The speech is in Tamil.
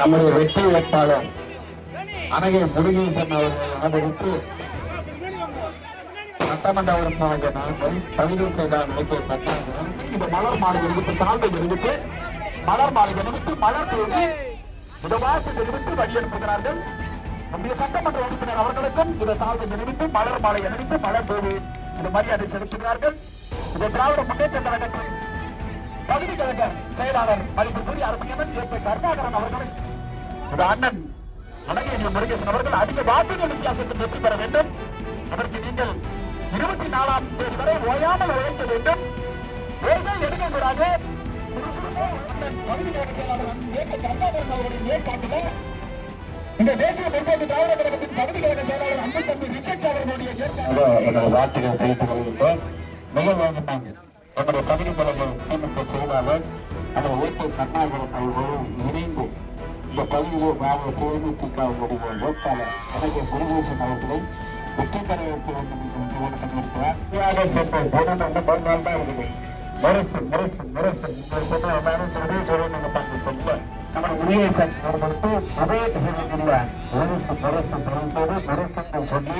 நம்முடைய வெற்றி வேட்பாளர் அனகை முருகேசன் அவர்களை ஆதரித்து சட்டமன்ற உறுப்பினர் நாங்கள் பதிவு செய்தார் நினைக்கப்பட்டார்கள். இந்த மலர் மாலை எடுத்து சால்வை எடுத்து மலர் மாலை எடுத்து மலர் தூவி இதவாசி எடுத்து வழியனுப்புகிறார்கள். நம்முடைய சட்டமன்ற உறுப்பினர் அவர்களுக்கும் இந்த சால்வை நினைத்து மலர் மாலை அணிவித்து மலர் தூவி இந்த மரியாதை செலுத்துகிறார்கள். இந்த திராவிட முன்னேற்ற கழகத்தின் பகுதி கழக செயலாளர் மதிப்புக்குரிய அருமையவன் ஏ. கருணாகரன் அவர்களை இந்த அண்ணன் அனகை முருகேசன் அவர்கள் அதிக வாக்குகள் வித்தியாசத்தில் வெற்றி பெற வேண்டும். அதற்கு நீங்கள் 24ஆம் தேதி வரை ஓயாமல் உழைக்க வேண்டும். ஓய்வே எடுக்கக்கூடாது. பகுதி கழக செயலாளர் ஏ. கருணாகரன் அவர்களின் ஏற்பாட்டில் இந்த தேசிய முற்போக்கு திராவிட கழகத்தின் பகுதி கழக செயலாளர் அன்பு தம்பி ரிச்சர்ட் அவர்களுடைய ஏற்பாடு வார்த்தைகள் தெரிவித்துக் கொள்கின்றோம். மிக வேகமாக நம்முடைய பகுதி கழக திமுக செயலாளர் அந்த ஓட்டை கருணாகரன் அவர்களும் இணைந்து இந்த பகுதியில் மாநில தேமுதிகவுடைய வேட்பாளர் அனகை முருகேசன் அவர்களை வெற்றி பெற வைக்க வேண்டும் என்று முருகேசன் அவர்களுக்கு உதய திசையில் முரசு முரசு சொல்லி